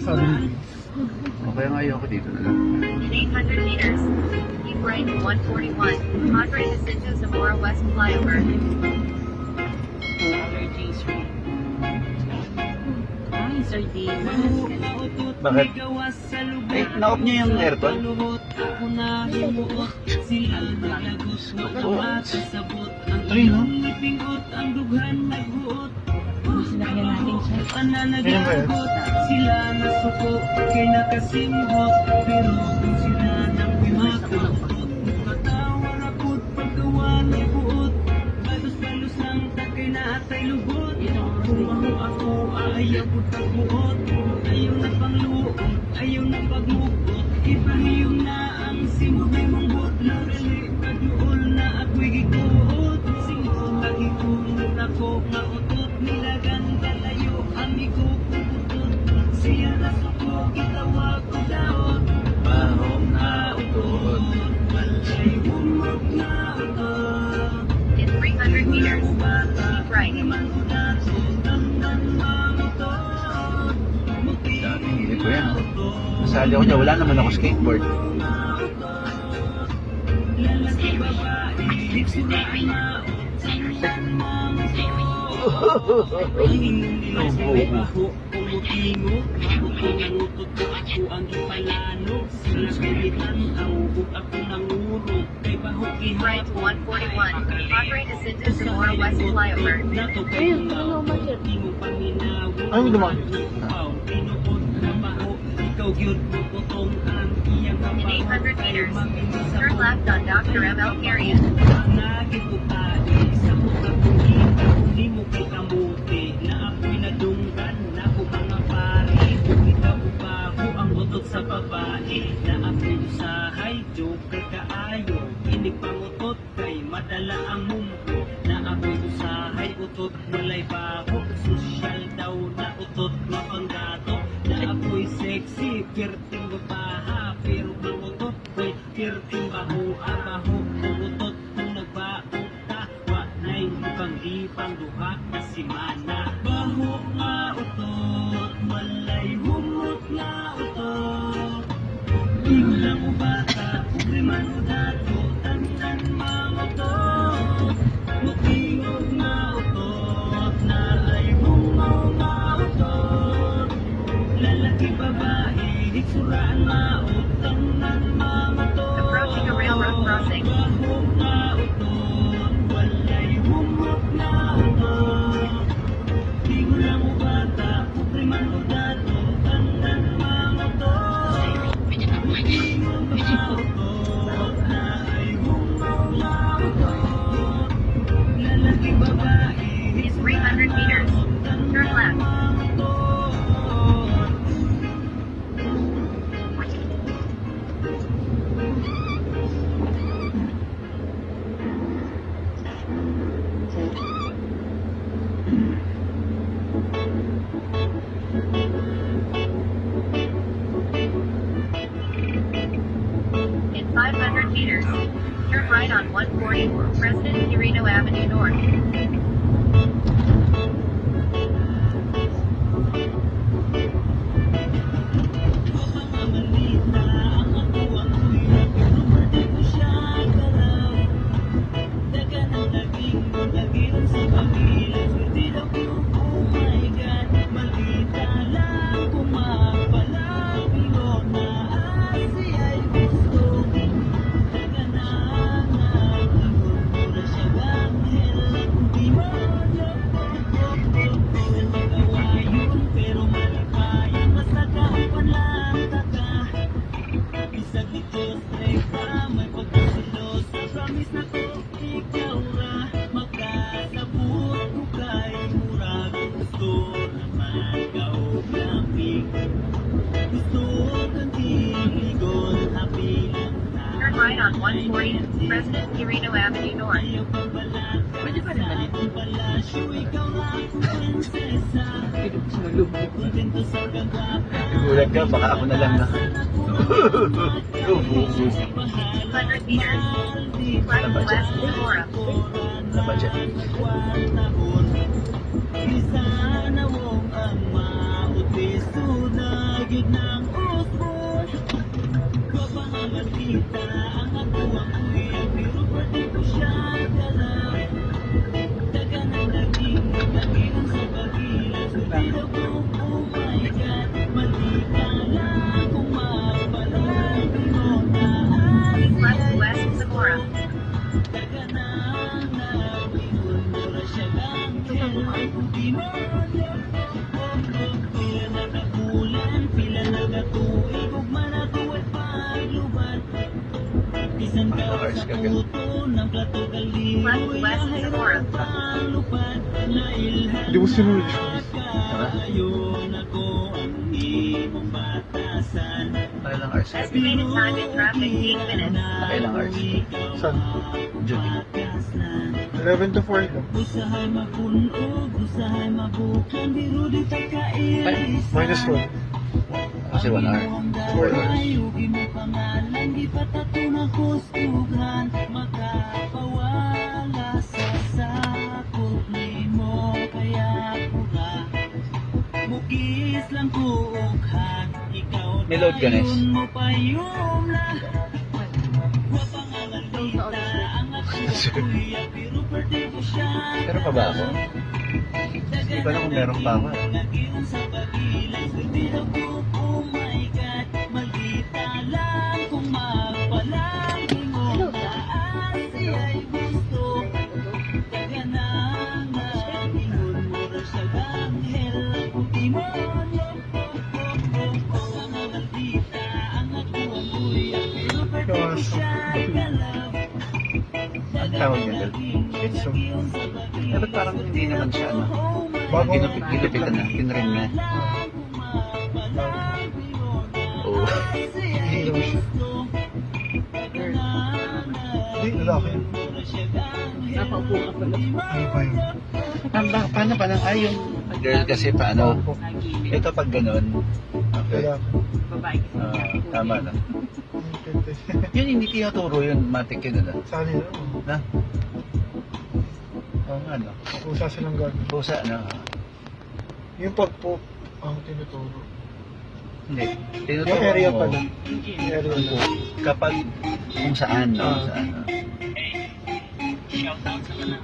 Sabi niya. Okay nga ayoko dito na lang. In 800 meters, keep right at 141, Padre Jacinto Zamora West Flyover. Allergies, right? Ay, sardinas. Bakit? Eh, na-off niyo yung aircon? Ay, no? Sinakyan natin siya. Ganyan ba yan? Sila nasuko kay nakasimbot, pero kung sila nang pimakot, katawa rapot pagkawan ay buot, balos-balos ang takay na atay lubot. Kung ako ayaw ko tagbuot, ayaw na pangluot, ayaw na pagmuot, ipahiyong na ang simubay mong bot, narali pagluol na ako'y gikuot, singkong lagi kong ako nga utot, nilagan kalayo, amigo kubutot, siya na suko, kitawag ko daot, bahong na utot, walay humot na utot. In 300 meters, keep right. Dami, hindi ko yan. Nasali ako niya, wala naman ako skateboard. Right to 141, Padre Jacinto Zamora West Flyover. Ay, hindi naman. In 800 meters, turn left on Dr. M.L. Carrion. Di mo kay kamuti na ako'y nadunggan na ako mga pare, ikaw-baho ang utot sa babae na ako'y usahay, joke kay kaayo, inig pangutot kay madala ang mumpo na ako'y usahay, utot walay baho, sosyal daw na utot mapanggato na ako'y sexy, pirting babaha, pero pangutot ko'y pirting baho, abaho, utot kung nagbaong tawa na'y ibang duha na simana. Baho nga utot, walay humot nga utot. Igo lang mo bata, ubre man mo dato, tantan mga utot. Mutingog nga utot, na ay humaw nga utot. Lalaki babae, hiksuraan maot, tanan mga utot. Approaching a railroad crossing. Baho nga utot, walay humot nga utot. Igo lang mo bata, ubre man mo dato, tanan mga utot. Mutingog nga utot, na ay humaw nga utot. Lalaki babae, In 300 meters, turn left. In 500 meters, turn right on 140, President Quirino Avenue North. Turn right on 140, President Quirino Avenue North. Pwede pa rin natin. Nagulat ka, baka ako na lang na. 200 meters, left west Zamora. Sa budget. Sana mong ang mautis tunay yun ng usbon. Kapangamalita ang atuang kuya, pero pwede ko siya dala. Taga ng laging sa kabilang, sumira ko, oh my God. Malita lang kung mapalang pinona. Keep left west Zamora. Taga na pinunura siya lang, kaya kung di mo pila na kabulan, pila na katuig, ug manatuwad pagluban. Bisan ka sa puto ng plato kaliw, West Zamora. panglupan na ilhan. Di mo sinunod siya. Kayo na ko ang imong batasan. Nakailang hours ka? Estimated time in traffic 8 minutes. Nakailang hours? Saan? June. 11 to 4 lang. Usahay mapunog, usahay mabukan, biro di pagkairis. Minus 1. Kasi 1 hour. 4 hours. Ayugi mo pangalan, di patato na kustugan, makapawala sa sakop ni mo, kaya pura. Mukis lang kuughan, ikaw May load ka, Nes? dayon mo payong lang. Wapangamalita ang ako kuya, pero pwede ko siya. Pero pa ba ako? Hindi pa lang kung meron pa ako. Nagiwan sa pagilan, sundin ako, oh my God. Maldita lang kung magpalagi mo taas siya'y gusto. Taga na ingon mo na siya anghel, kung demonyo. Mga maldita ang ako ang kuya, pero pwede ko siya galap. Ang tawag niya, It's so... Eh, ba't parang hindi naman siya, ano? Bago... Ginupitan na, tinrim na. Oo. Hilo siya. Hindi, lalaki. Napaupo ka pala. Ano pa yun? Paano pa lang? Ay, yung girl kasi paano? Lagi. Ito pag ganun. Okay. Lalaki. Babae kasi. Tama na. Yun, hindi tinuturo yun. Matik yun, ano? Sa kanila, Na? Oo nga, no? usa silang gano'n. Pusa, ano? Yung pag-poop, ang tinuturo. Hindi. Tinuturo Yung area mo pala. Yung area na. kapag kung saan, no? Ah. Saan, no? Shout out sa mga